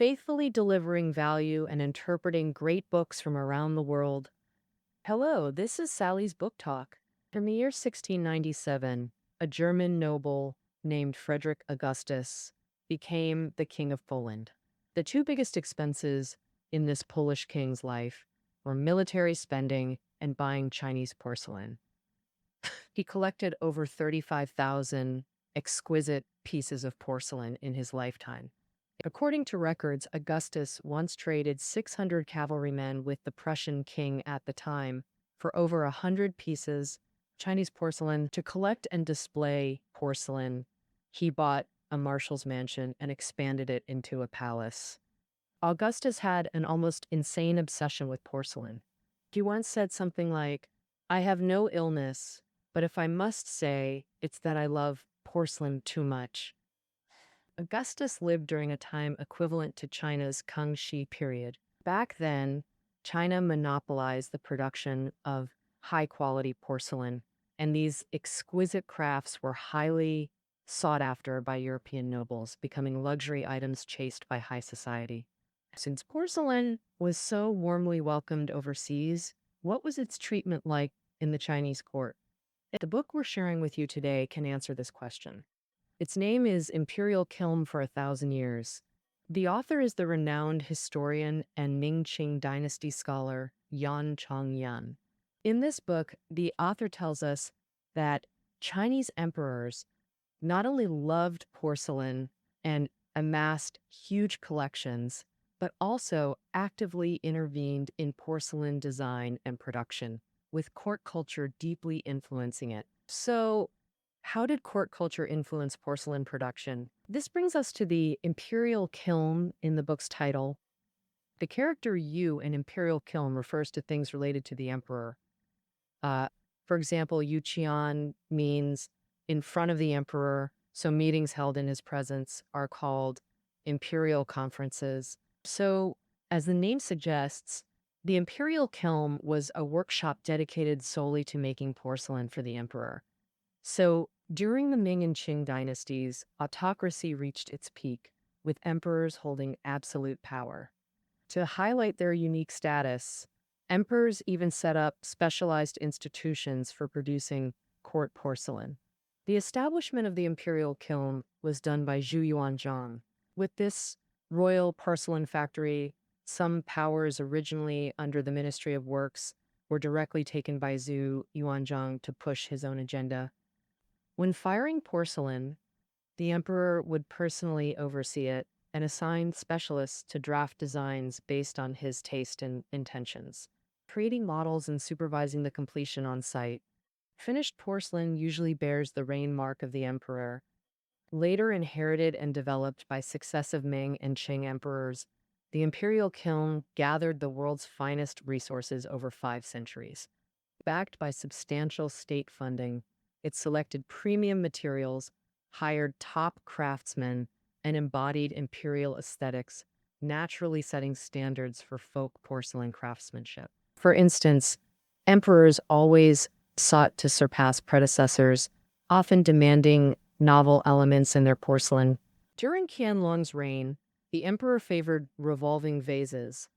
faithfully delivering value and interpreting great books from around the world. Hello, this is Sally's Book Talk. In the year 1697, a German noble named Frederick Augustus became the King of Poland. The two biggest expenses in this Polish king's life were military spending and buying Chinese porcelain. He collected over 35,000 exquisite pieces of porcelain in his lifetime. According to records, Augustus once traded 600 cavalrymen with the Prussian king at the time for over 100 pieces of Chinese porcelain. To collect and display porcelain, he bought a marshal's mansion and expanded it into a palace. Augustus had an almost insane obsession with porcelain. He once said something like, "I have no illness, but if I must say, it's that I love porcelain too much." Augustus lived during a time equivalent to China's Kangxi period. Back then, China monopolized the production of high-quality porcelain, and these exquisite crafts were highly sought after by European nobles, becoming luxury items chased by high society. Since porcelain was so warmly welcomed overseas, what was its treatment like in the Chinese court? The book we're sharing with you today can answer this question. Its name is Imperial Kiln for 1,000 Years. The author is the renowned historian and Ming-Qing dynasty scholar Yan Chongnian. In this book, the author tells us that Chinese emperors not only loved porcelain and amassed huge collections, but also actively intervened in porcelain design and production, with court culture deeply influencing it. So, how did court culture influence porcelain production? This brings us to the Imperial Kiln in the book's title. The character Yu in Imperial Kiln refers to things related to the emperor. For example, Yu Qian means in front of the emperor, so meetings held in his presence are called imperial conferences. So, as the name suggests, the Imperial Kiln was a workshop dedicated solely to making porcelain for the emperor. So, during the Ming and Qing dynasties, autocracy reached its peak, with emperors holding absolute power. To highlight their unique status, emperors even set up specialized institutions for producing court porcelain. The establishment of the Imperial Kiln was done by Zhu Yuanzhang. With this royal porcelain factory, some powers originally under the Ministry of Works were directly taken by Zhu Yuanzhang to push his own agenda. When firing porcelain, the emperor would personally oversee it and assign specialists to draft designs based on his taste and intentions, creating models and supervising the completion on site. Finished porcelain usually bears the reign mark of the emperor, later inherited and developed by successive Ming and Qing emperors. The Imperial Kiln gathered the world's finest resources over 5 centuries. Backed by substantial state funding, it selected premium materials, hired top craftsmen, and embodied imperial aesthetics, naturally setting standards for folk porcelain craftsmanship. For instance, emperors always sought to surpass predecessors, often demanding novel elements in their porcelain. During Qianlong's reign, the emperor favored revolving vases,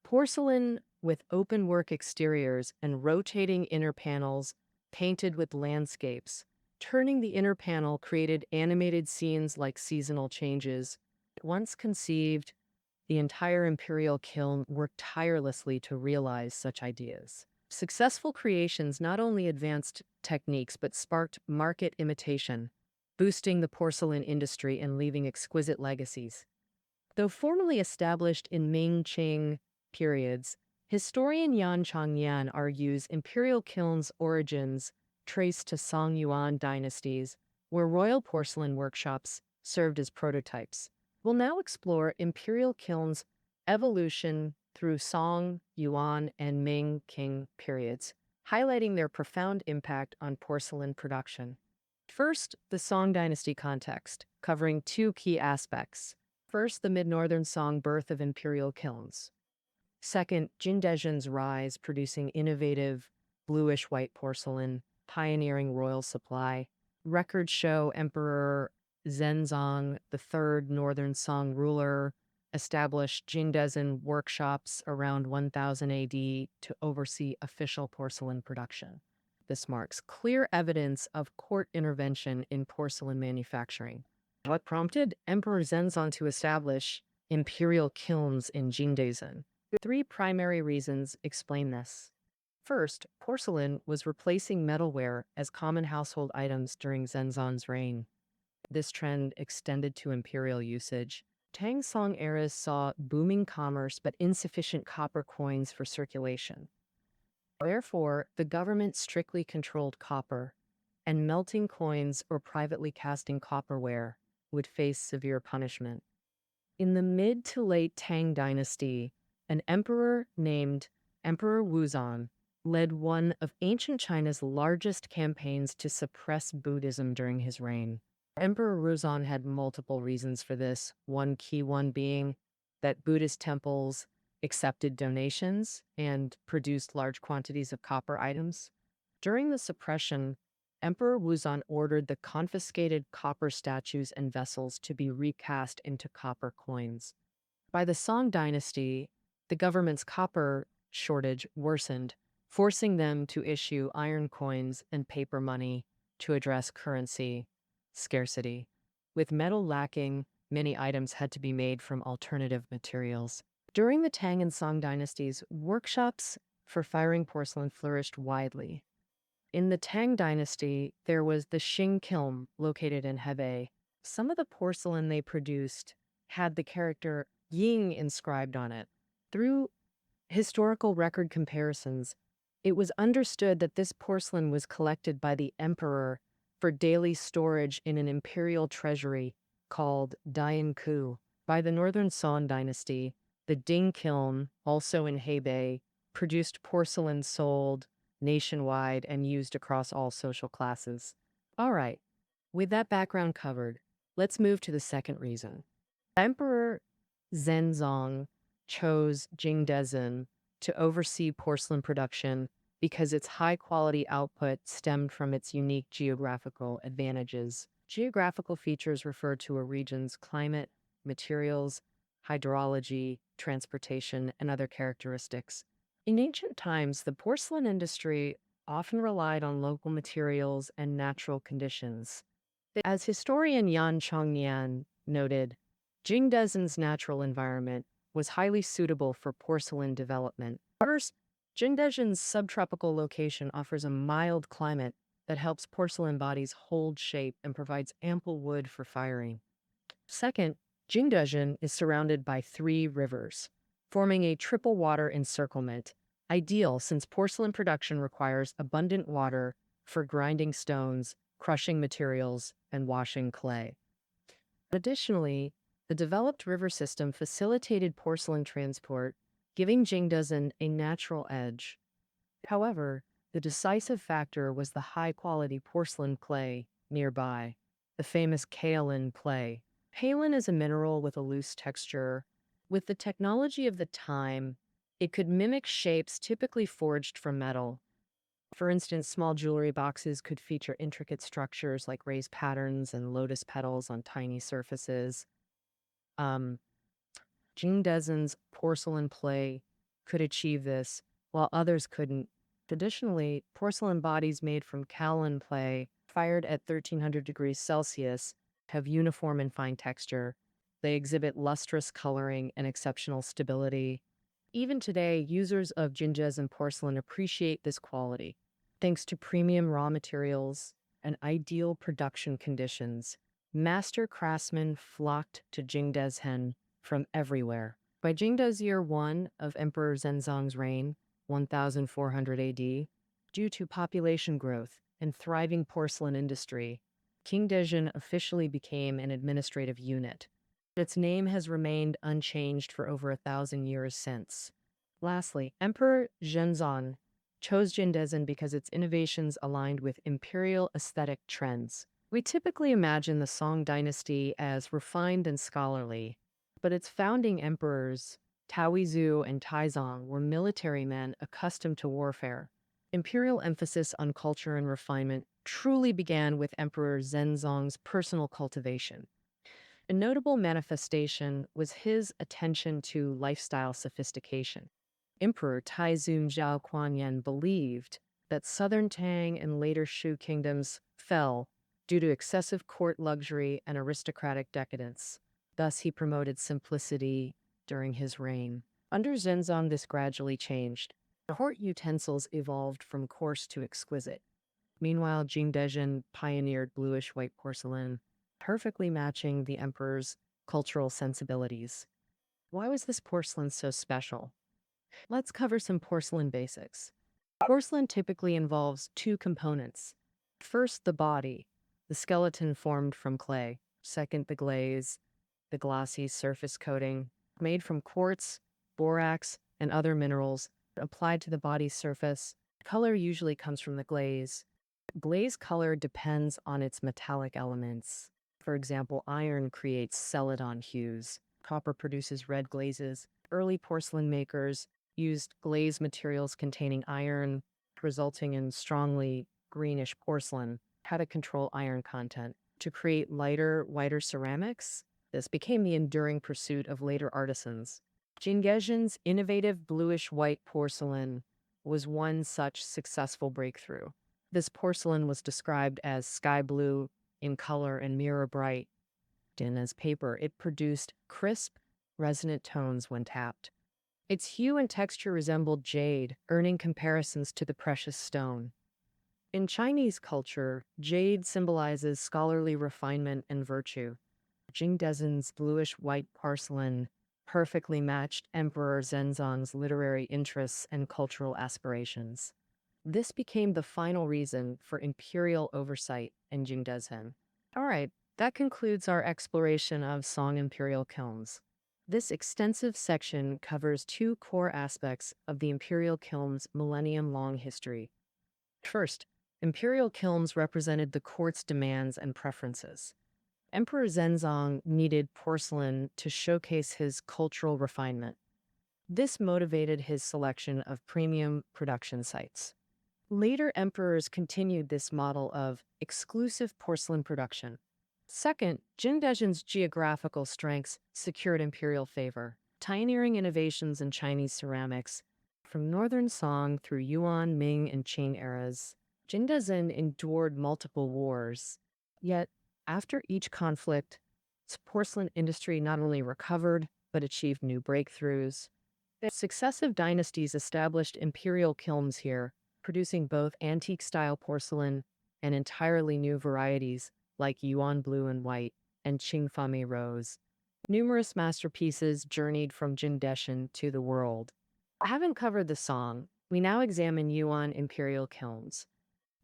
porcelain with open-work exteriors and rotating inner panels painted with landscapes. Turning the inner panel created animated scenes like seasonal changes. Once conceived, the entire Imperial Kiln worked tirelessly to realize such ideas. Successful creations not only advanced techniques but sparked market imitation, boosting the porcelain industry and leaving exquisite legacies. Though formally established in Ming-Qing periods, historian Yan Chongnian argues Imperial Kiln's origins traced to Song-Yuan dynasties, where royal porcelain workshops served as prototypes. We'll now explore Imperial Kiln's evolution through Song, Yuan, and Ming-Qing periods, highlighting their profound impact on porcelain production. First, the Song dynasty context, covering 2 key aspects. First, the mid-northern Song birth of imperial kilns. Second, Jin Dezhen's rise, producing innovative bluish-white porcelain, pioneering royal supply. Records show Emperor Zhenzong, the third northern Song ruler, established Jingdezhen workshops around 1000 AD to oversee official porcelain production. This marks clear evidence of court intervention in porcelain manufacturing. What prompted Emperor Zenzong to establish imperial kilns in Jingdezhen? Three primary reasons explain this. First, porcelain was replacing metalware as common household items during Zenzong's reign. This trend extended to imperial usage. Tang Song eras saw booming commerce but insufficient copper coins for circulation. Therefore, the government strictly controlled copper, and melting coins or privately casting copperware would face severe punishment. In the mid to late Tang dynasty, an emperor named Emperor Wuzong led one of ancient China's largest campaigns to suppress Buddhism during his reign. Emperor Wuzong had multiple reasons for this, one key one being that Buddhist temples accepted donations and produced large quantities of copper items. During the suppression, Emperor Wuzong ordered the confiscated copper statues and vessels to be recast into copper coins. By the Song dynasty, the government's copper shortage worsened, forcing them to issue iron coins and paper money to address currency scarcity. With metal lacking, many items had to be made from alternative materials. During the Tang and Song dynasties, workshops for firing porcelain flourished widely. In the Tang dynasty, there was the Qing Kiln located in Hebei. Some of the porcelain they produced had the character Ying inscribed on it. Through historical record comparisons, it was understood that this porcelain was collected by the emperor for daily storage in an imperial treasury called Dianku. By the Northern Song dynasty, the Ding Kiln, also in Hebei, produced porcelain sold nationwide and used across all social classes. All right, with that background covered, let's move to the second reason. Emperor Zenzong chose Jingdezhen to oversee porcelain production because its high-quality output stemmed from its unique geographical advantages. Geographical features refer to a region's climate, materials, hydrology, transportation, and other characteristics. In ancient times, the porcelain industry often relied on local materials and natural conditions. As historian Yan Chongnian noted, Jingdezhen's natural environment was highly suitable for porcelain development. First, Jingdezhen's subtropical location offers a mild climate that helps porcelain bodies hold shape and provides ample wood for firing. Second, Jingdezhen is surrounded by 3 rivers, forming a triple water encirclement, ideal since porcelain production requires abundant water for grinding stones, crushing materials, and washing clay. Additionally, the developed river system facilitated porcelain transport, giving Jingdezhen a natural edge. However, the decisive factor was the high-quality porcelain clay nearby, the famous kaolin clay. Kaolin is a mineral with a loose texture. With the technology of the time, it could mimic shapes typically forged from metal. For instance, small jewelry boxes could feature intricate structures like raised patterns and lotus petals on tiny surfaces. Jingdezhen's porcelain clay could achieve this, while others couldn't. Traditionally, porcelain bodies made from kaolin clay, fired at 1300 degrees Celsius, have uniform and fine texture. They exhibit lustrous coloring and exceptional stability. Even today, users of Jingdezhen porcelain appreciate this quality. Thanks to premium raw materials and ideal production conditions, master craftsmen flocked to Jingdezhen from everywhere. By Jingdezhen's year 1 of Emperor Zenzong's reign, 1400 AD, due to population growth and thriving porcelain industry, Jingdezhen officially became an administrative unit. Its name has remained unchanged for over 1,000 years since. Lastly, Emperor Zhenzong chose Jingdezhen because its innovations aligned with imperial aesthetic trends. We typically imagine the Song dynasty as refined and scholarly, but its founding emperors, Taoizu and Taizong, were military men accustomed to warfare. Imperial emphasis on culture and refinement truly began with Emperor Zenzong's personal cultivation. A notable manifestation was his attention to lifestyle sophistication. Emperor Taizong Zhao believed that southern Tang and later Shu kingdoms fell due to excessive court luxury and aristocratic decadence. Thus, he promoted simplicity during his reign. Under Zhenzong, this gradually changed. Court utensils evolved from coarse to exquisite. Meanwhile, Jingdezhen pioneered bluish-white porcelain, perfectly matching the emperor's cultural sensibilities. Why was this porcelain so special? Let's cover some porcelain basics. Porcelain typically involves two components. First, the body, the skeleton formed from clay. Second, the glaze, the glossy surface coating, made from quartz, borax, and other minerals applied to the body's surface. Color usually comes from the glaze. Glaze color depends on its metallic elements. For example, iron creates celadon hues. Copper produces red glazes. Early porcelain makers used glaze materials containing iron, resulting in strongly greenish porcelain. How to control iron content. To create lighter, whiter ceramics, this became the enduring pursuit of later artisans. Jingdezhen's innovative bluish-white porcelain was one such successful breakthrough. This porcelain was described as sky blue in color and mirror bright. And as paper, it produced crisp, resonant tones when tapped. Its hue and texture resembled jade, earning comparisons to the precious stone. In Chinese culture, jade symbolizes scholarly refinement and virtue. Jingdezhen's bluish-white porcelain perfectly matched Emperor Zhenzong's literary interests and cultural aspirations. This became the final reason for imperial oversight in Jingdezhen. All right, that concludes our exploration of Song Imperial Kilns. This extensive section covers two core aspects of the Imperial Kiln's millennium-long history. First, Imperial Kilns represented the court's demands and preferences. Emperor Zhenzong needed porcelain to showcase his cultural refinement. This motivated his selection of premium production sites. Later emperors continued this model of exclusive porcelain production. Second, Jingdezhen's geographical strengths secured imperial favor. Pioneering innovations in Chinese ceramics, from Northern Song through Yuan, Ming, and Qing eras, Jingdezhen endured multiple wars. Yet, after each conflict, its porcelain industry not only recovered, but achieved new breakthroughs. The successive dynasties established imperial kilns here, producing both antique-style porcelain and entirely new varieties like Yuan blue and white and Qingfami rose. Numerous masterpieces journeyed from Jingdezhen to the world. Having covered the Song, we now examine Yuan imperial kilns.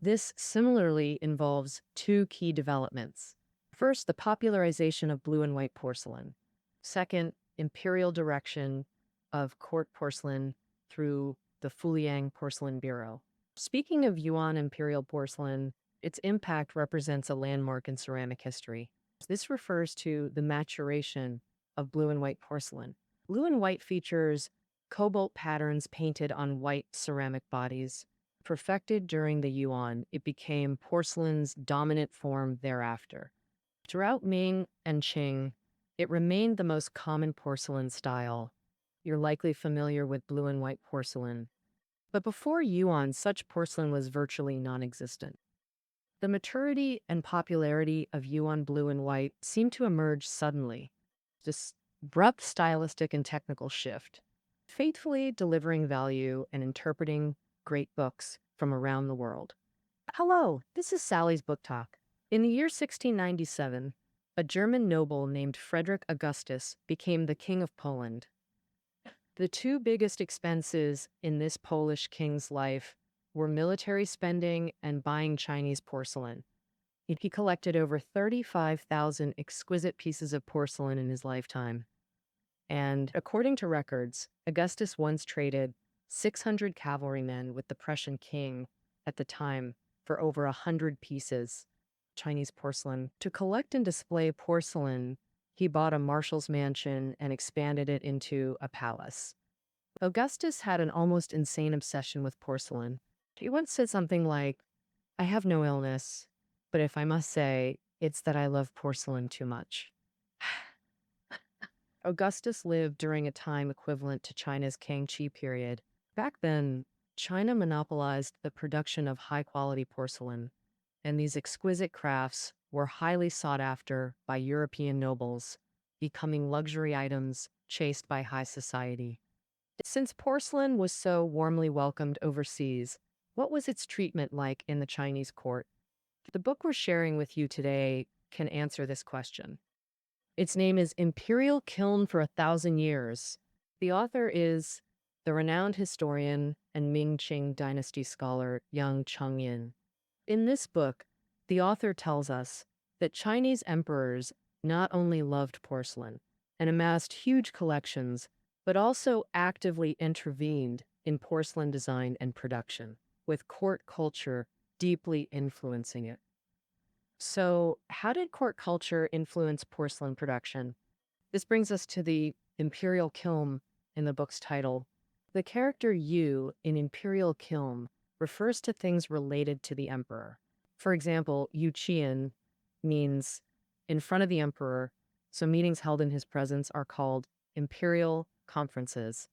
This similarly involves two key developments. First, the popularization of blue and white porcelain. Second, imperial direction of court porcelain through the Fuliang Porcelain Bureau. Speaking of Yuan imperial porcelain, its impact represents a landmark in ceramic history. This refers to the maturation of blue and white porcelain. Blue and white features cobalt patterns painted on white ceramic bodies. Perfected during the Yuan, it became porcelain's dominant form thereafter. Throughout Ming and Qing, it remained the most common porcelain style. You're likely familiar with blue and white porcelain. But before Yuan, such porcelain was virtually non-existent. The maturity and popularity of Yuan blue and white seemed to emerge suddenly. This abrupt stylistic and technical shift, faithfully delivering value and interpreting great books from around the world. Hello, this is Sally's Book Talk. In the year 1697, a German noble named Frederick Augustus became the King of Poland. The two biggest expenses in this Polish king's life were military spending and buying Chinese porcelain. He collected over 35,000 exquisite pieces of porcelain in his lifetime. And according to records, Augustus once traded 600 cavalrymen with the Prussian king at the time for over 100 pieces Chinese porcelain. To collect and display porcelain, he bought a marshal's mansion and expanded it into a palace. Augustus had an almost insane obsession with porcelain. He once said something like, "I have no illness, but if I must say, it's that I love porcelain too much." Augustus lived during a time equivalent to China's Kangxi period. Back then, China monopolized the production of high-quality porcelain, and these exquisite crafts were highly sought after by European nobles, becoming luxury items chased by high society. Since porcelain was so warmly welcomed overseas, what was its treatment like in the Chinese court? The book we're sharing with you today can answer this question. Its name is Imperial Kiln for 1,000 Years. The author is the renowned historian and Ming-Qing dynasty scholar Yang Chongnian. In this book, the author tells us that Chinese emperors not only loved porcelain and amassed huge collections, but also actively intervened in porcelain design and production, with court culture deeply influencing it. So, how did court culture influence porcelain production? This brings us to the Imperial Kiln in the book's title. The character Yu in Imperial Kiln refers to things related to the emperor. For example, Yu Qian means in front of the emperor, so meetings held in his presence are called imperial conferences.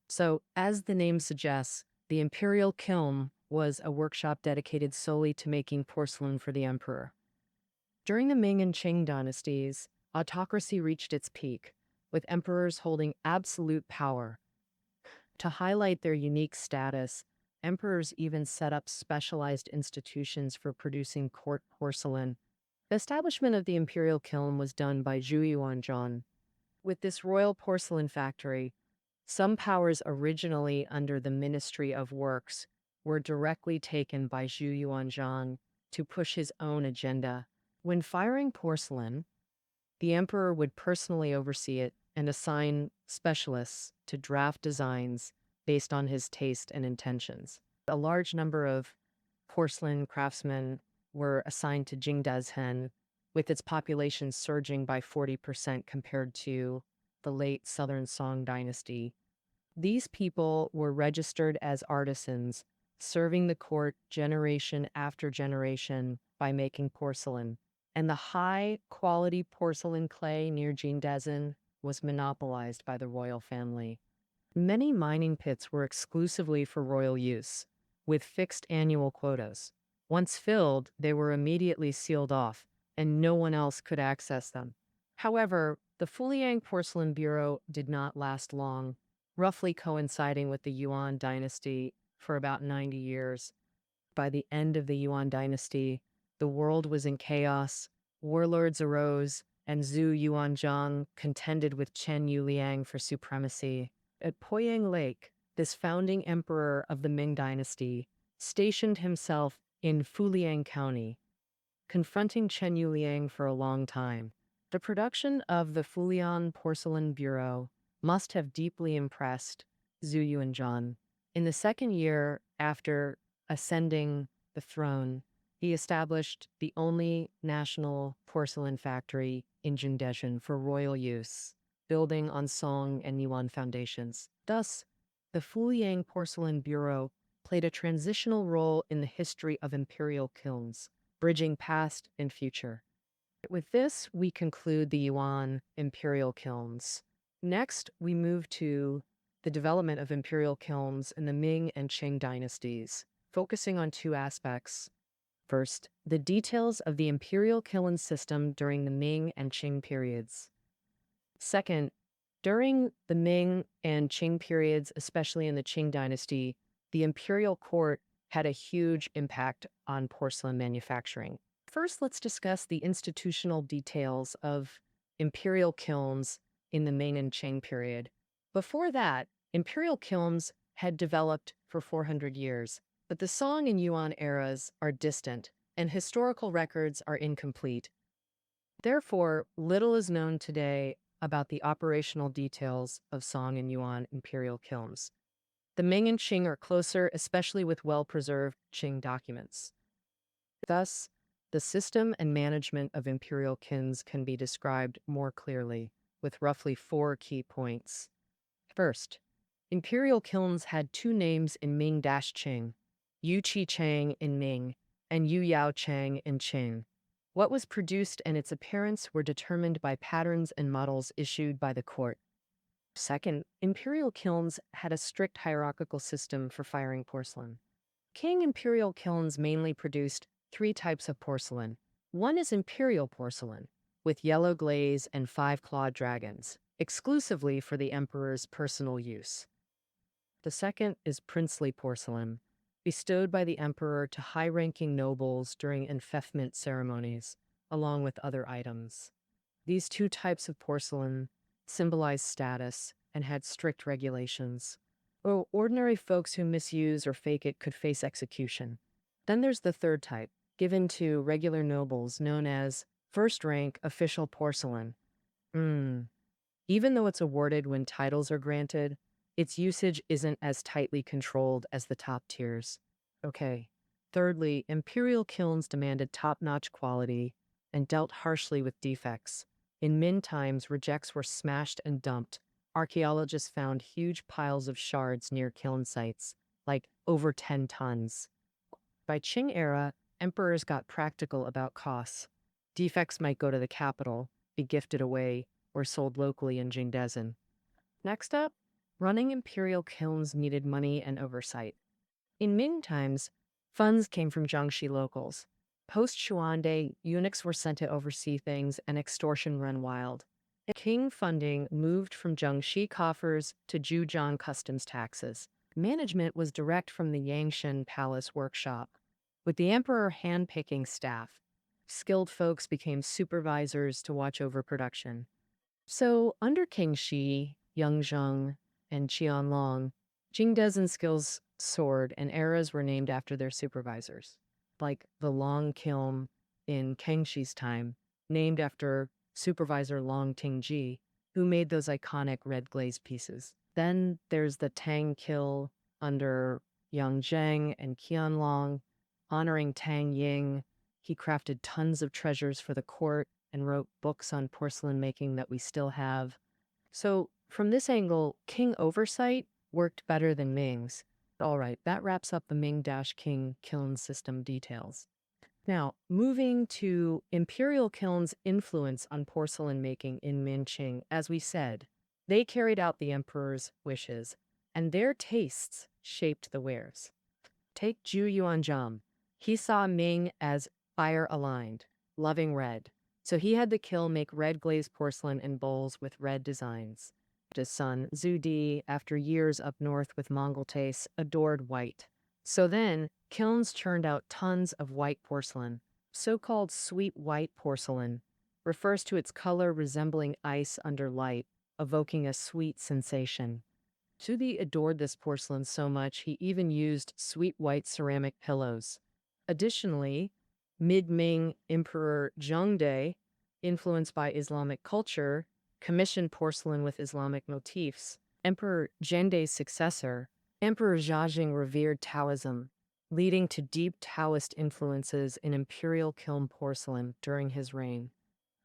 So, as the name suggests, the Imperial Kiln was a workshop dedicated solely to making porcelain for the emperor. During the Ming and Qing dynasties, autocracy reached its peak, with emperors holding absolute power. To highlight their unique status, emperors even set up specialized institutions for producing court porcelain. The establishment of the imperial kiln was done by Zhu Yuanzhang. With this royal porcelain factory, some powers originally under the Ministry of Works were directly taken by Zhu Yuanzhang to push his own agenda. When firing porcelain, the emperor would personally oversee it and assign specialists to draft designs based on his taste and intentions. A large number of porcelain craftsmen were assigned to Jingdezhen, with its population surging by 40% compared to the late Southern Song dynasty. These people were registered as artisans, serving the court generation after generation by making porcelain. And the high-quality porcelain clay near Jingdezhen was monopolized by the royal family. Many mining pits were exclusively for royal use, with fixed annual quotas. Once filled, they were immediately sealed off, and no one else could access them. However, the Fuliang Porcelain Bureau did not last long, roughly coinciding with the Yuan dynasty for about 90 years. By the end of the Yuan dynasty, the world was in chaos, warlords arose, and Zhu Yuanzhang contended with Chen Yuliang for supremacy. At Poyang Lake, this founding emperor of the Ming dynasty stationed himself in Fuliang County, confronting Chen Yuliang for a long time. The production of the Fulian Porcelain Bureau must have deeply impressed Zhu Yuanzhang. In the second year after ascending the throne, he established the only national porcelain factory in Jingdezhen for royal use, building on Song and Yuan foundations. Thus, the Fuliang Porcelain Bureau played a transitional role in the history of imperial kilns, bridging past and future. With this, we conclude the Yuan imperial kilns. Next, we move to the development of imperial kilns in the Ming and Qing dynasties, focusing on two aspects. First, the details of the imperial kiln system during the Ming and Qing periods. Second, during the Ming and Qing periods, especially in the Qing dynasty, the imperial court had a huge impact on porcelain manufacturing. First, let's discuss the institutional details of imperial kilns in the Ming and Qing period. Before that, imperial kilns had developed for 400 years, but the Song and Yuan eras are distant, and historical records are incomplete. Therefore, little is known today about the operational details of Song and Yuan imperial kilns. The Ming and Qing are closer, especially with well-preserved Qing documents. Thus, the system and management of imperial kilns can be described more clearly, with roughly 4 key points. First, imperial kilns had 2 names in Ming-Qing, Yu Qi Chang in Ming and Yu Yao Chang in Qing. What was produced and its appearance were determined by patterns and models issued by the court. Second, imperial kilns had a strict hierarchical system for firing porcelain. King imperial kilns mainly produced three types of porcelain. One is imperial porcelain, with yellow glaze and five-clawed dragons, exclusively for the emperor's personal use. The second is princely porcelain, bestowed by the emperor to high-ranking nobles during enfeoffment ceremonies, along with other items. These two types of porcelain symbolized status and had strict regulations. Ordinary folks who misuse or fake it could face execution. Then there's the third type, given to regular nobles, known as first-rank official porcelain. Even though it's awarded when titles are granted, its usage isn't as tightly controlled as the top tiers. Okay. Thirdly, imperial kilns demanded top-notch quality and dealt harshly with defects. In Ming times, rejects were smashed and dumped. Archaeologists found huge piles of shards near kiln sites, like over 10 tons. By Qing era, emperors got practical about costs. Defects might go to the capital, be gifted away, or sold locally in Jingdezhen. Next up, running imperial kilns needed money and oversight. In Ming times, funds came from Jiangxi locals. Post-Xuande, eunuchs were sent to oversee things and extortion ran wild. King funding moved from Jiangxi coffers to Zhujiang customs taxes. Management was direct from the Yangshan Palace workshop, with the emperor handpicking staff. Skilled folks became supervisors to watch over production. So, under King Shi, Yangzheng, and Qianlong, Jingdezhen skills soared and eras were named after their supervisors, like the Long Kiln in Kengshi's time, named after supervisor Long Tingji, who made those iconic red glazed pieces. Then there's the Tang Kiln under Yang Zheng and Qianlong, honoring Tang Ying. He crafted tons of treasures for the court and wrote books on porcelain making that we still have. So, from this angle, King oversight worked better than Ming's. All right, that wraps up the Ming-King kiln system details. Now, moving to imperial kilns' influence on porcelain making in Minqing, as we said, they carried out the emperor's wishes, and their tastes shaped the wares. Take Zhu Yuanzhang. He saw Ming as fire-aligned, loving red. So he had the kiln make red glazed porcelain in bowls with red designs. His son, Zhu Di, after years up north with Mongol tastes, adored white. So then, kilns churned out tons of white porcelain. So-called sweet white porcelain refers to its color resembling ice under light, evoking a sweet sensation. Zhu Di adored this porcelain so much he even used sweet white ceramic pillows. Additionally, Mid-Ming Emperor Zhengde, influenced by Islamic culture, commissioned porcelain with Islamic motifs. Emperor Zhengde's successor, Emperor Zhajing, revered Taoism, leading to deep Taoist influences in imperial kiln porcelain during his reign.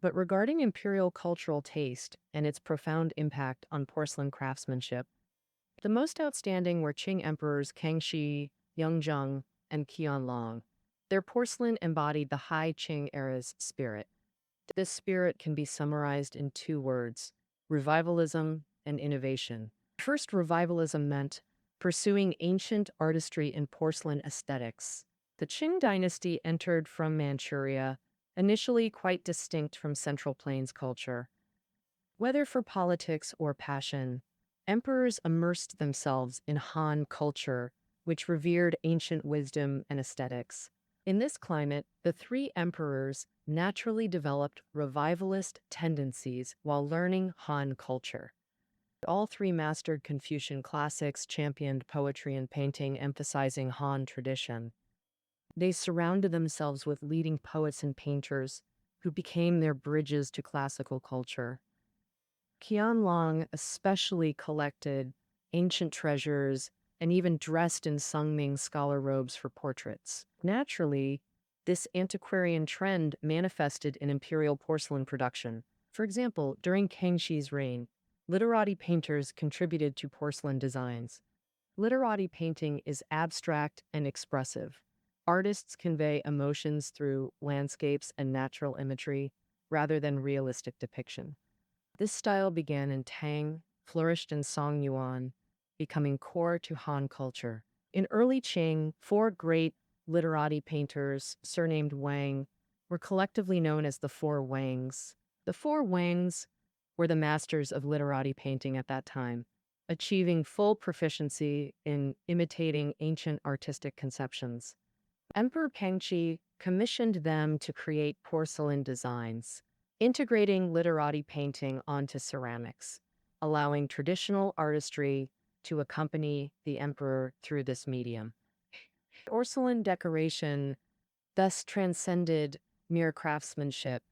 But regarding imperial cultural taste and its profound impact on porcelain craftsmanship, the most outstanding were Qing emperors Kangxi, Yangzheng, and Qianlong. Their porcelain embodied the High Qing era's spirit. This spirit can be summarized in two words: revivalism and innovation. First, revivalism meant pursuing ancient artistry in porcelain aesthetics. The Qing dynasty entered from Manchuria, initially quite distinct from Central Plains culture. Whether for politics or passion, emperors immersed themselves in Han culture, which revered ancient wisdom and aesthetics. In this climate, the three emperors naturally developed revivalist tendencies while learning Han culture. All three mastered Confucian classics, championed poetry and painting, emphasizing Han tradition. They surrounded themselves with leading poets and painters who became their bridges to classical culture. Qianlong especially collected ancient treasures and even dressed in Sungming scholar robes for portraits. Naturally, this antiquarian trend manifested in imperial porcelain production. For example, during Kangxi's reign, literati painters contributed to porcelain designs. Literati painting is abstract and expressive. Artists convey emotions through landscapes and natural imagery rather than realistic depiction. This style began in Tang, flourished in Songyuan, becoming core to Han culture. In early Qing, four great literati painters, surnamed Wang, were collectively known as the Four Wangs. The Four Wangs were the masters of literati painting at that time, achieving full proficiency in imitating ancient artistic conceptions. Emperor Kangxi commissioned them to create porcelain designs, integrating literati painting onto ceramics, allowing traditional artistry to accompany the emperor through this medium. Porcelain decoration thus transcended mere craftsmanship,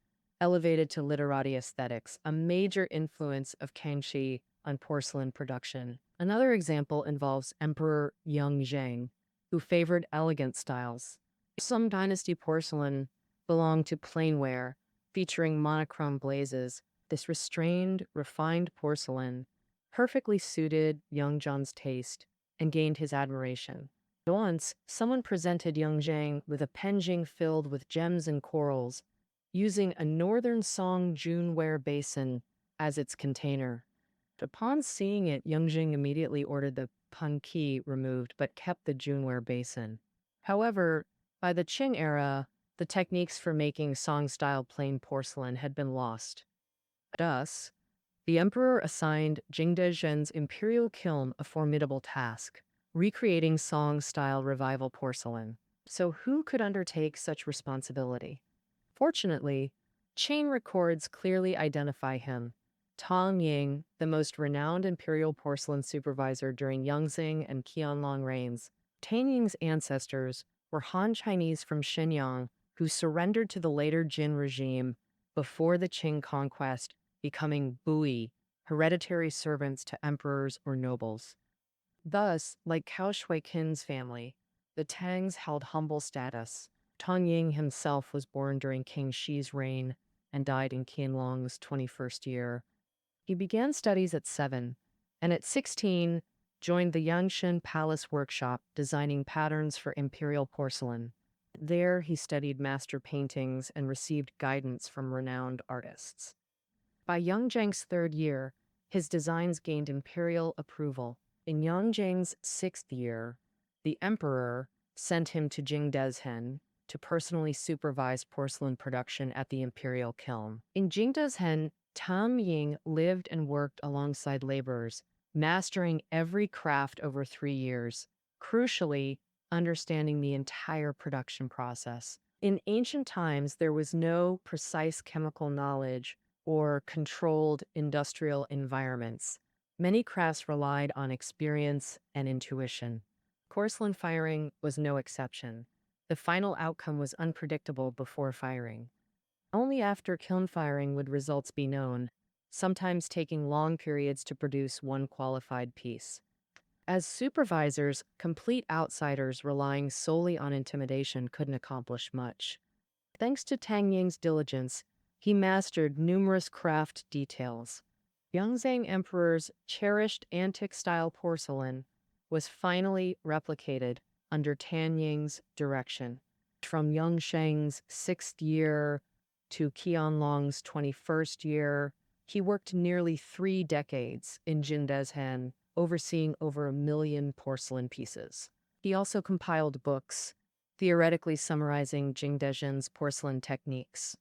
elevated to literati aesthetics, a major influence of Kangxi on porcelain production. Another example involves Emperor Yongzheng, who favored elegant styles. Some dynasty porcelain belonged to plainware, featuring monochrome glazes. This restrained, refined porcelain perfectly suited Yongzheng's taste and gained his admiration. Once, someone presented Yongzheng with a penjing filled with gems and corals, using a northern Song Junware basin as its container. Upon seeing it, Yongzheng immediately ordered the punki removed but kept the Junware basin. However, by the Qing era, the techniques for making Song-style plain porcelain had been lost. Thus, the emperor assigned Jingdezhen's Imperial Kiln a formidable task, recreating Song-style revival porcelain. So who could undertake such responsibility? Fortunately, Qing records clearly identify him. Tang Ying, the most renowned imperial porcelain supervisor during Yongzheng and Qianlong reigns. Tang Ying's ancestors were Han Chinese from Shenyang who surrendered to the later Jin regime before the Qing conquest, becoming bui, hereditary servants to emperors or nobles. Thus, like Cao Shui-kin's family, the Tangs held humble status. Tang Ying himself was born during King Shi's reign and died in Qianlong's 21st year. He began studies at 7, and at 16 joined the Yangshan Palace workshop designing patterns for imperial porcelain. There he studied master paintings and received guidance from renowned artists. By Yongzheng's 3rd year, his designs gained imperial approval. In Yongzheng's 6th year, the emperor sent him to Jingdezhen to personally supervise porcelain production at the Imperial Kiln. In Jingdezhen, Tang Ying lived and worked alongside laborers, mastering every craft over 3 years, crucially, understanding the entire production process. In ancient times, there was no precise chemical knowledge or controlled industrial environments. Many crafts relied on experience and intuition. Porcelain firing was no exception. The final outcome was unpredictable before firing. Only after kiln firing would results be known, sometimes taking long periods to produce one qualified piece. As supervisors, complete outsiders relying solely on intimidation couldn't accomplish much. Thanks to Tang Ying's diligence, he mastered numerous craft details. Yongzheng Emperor's cherished antique-style porcelain was finally replicated under Tang Ying's direction. From Yongzheng's 6th year to Qianlong's 21st year, he worked nearly 3 decades in Jingdezhen, overseeing over 1 million porcelain pieces. He also compiled books, theoretically summarizing Jingdezhen's porcelain techniques.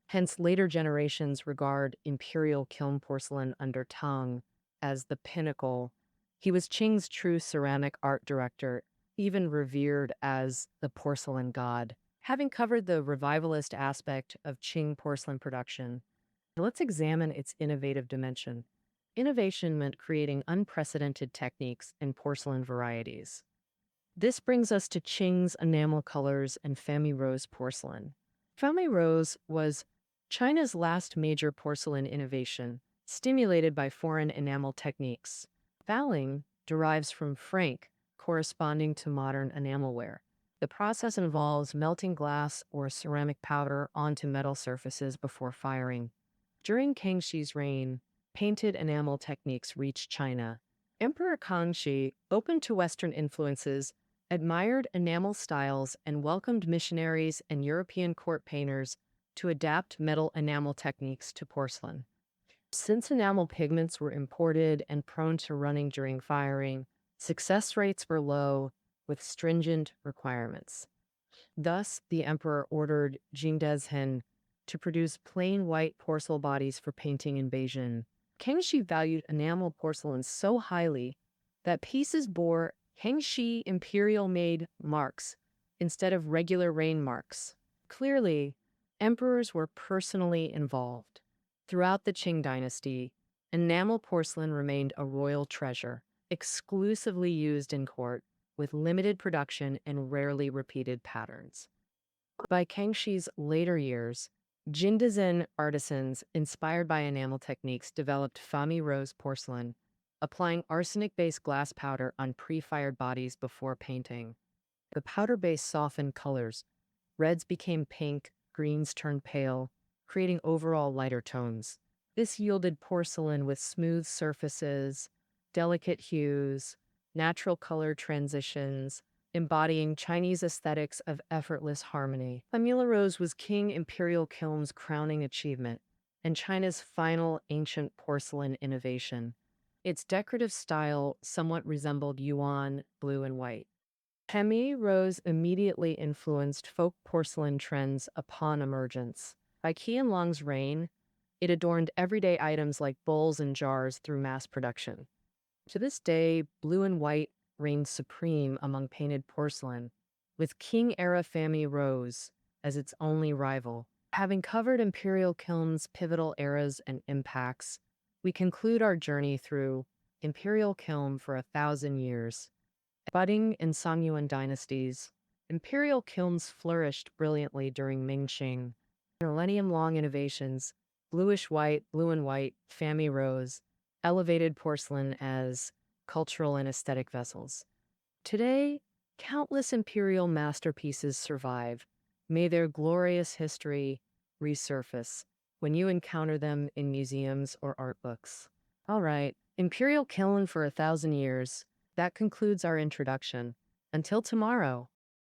Hence, later generations regard Imperial Kiln porcelain under Tang as the pinnacle. He was Qing's true ceramic art director, even revered as the porcelain god. Having covered the revivalist aspect of Qing porcelain production, let's examine its innovative dimension. Innovation meant creating unprecedented techniques and porcelain varieties. This brings us to Qing's enamel colors and Famille Rose porcelain. Famille Rose was China's last major porcelain innovation, stimulated by foreign enamel techniques. Fouling derives from franc, corresponding to modern enamelware. The process involves melting glass or ceramic powder onto metal surfaces before firing. During Kangxi's reign, painted enamel techniques reached China. Emperor Kangxi, open to Western influences, admired enamel styles, and welcomed missionaries and European court painters to adapt metal enamel techniques to porcelain. Since enamel pigments were imported and prone to running during firing, success rates were low with stringent requirements. Thus, the emperor ordered Jingdezhen to produce plain white porcelain bodies for painting in Beijing. Kangxi valued enamel porcelain so highly that pieces bore Kangxi imperial-made marks instead of regular rain marks. Clearly, emperors were personally involved. Throughout the Qing dynasty, enamel porcelain remained a royal treasure, exclusively used in court, with limited production and rarely repeated patterns. By Kangxi's later years, Jindazhen artisans inspired by enamel techniques developed Fami rose porcelain, applying arsenic-based glass powder on pre-fired bodies before painting. The powder base softened colors. Reds became pink, greens turned pale, creating overall lighter tones. This yielded porcelain with smooth surfaces, delicate hues, natural color transitions, embodying Chinese aesthetics of effortless harmony. Famila Rose was King Imperial Kiln's crowning achievement and China's final ancient porcelain innovation. Its decorative style somewhat resembled Yuan blue and white. Hemi Rose immediately influenced folk porcelain trends upon emergence. By Qianlong's reign, it adorned everyday items like bowls and jars through mass production. To this day, blue and white reigns supreme among painted porcelain, with Qing-era Fami Rose as its only rival. Having covered Imperial Kiln's pivotal eras and impacts, we conclude our journey through Imperial Kiln for 1,000 years. Budding and Songyuan dynasties, Imperial Kilns flourished brilliantly during Ming-Qing. Millennium-long innovations, bluish-white, blue and white, Fami Rose, elevated porcelain as cultural and aesthetic vessels. Today, countless imperial masterpieces survive. May their glorious history resurface when you encounter them in museums or art books. All right, Imperial Kiln for 1,000 years. That concludes our introduction. Until tomorrow.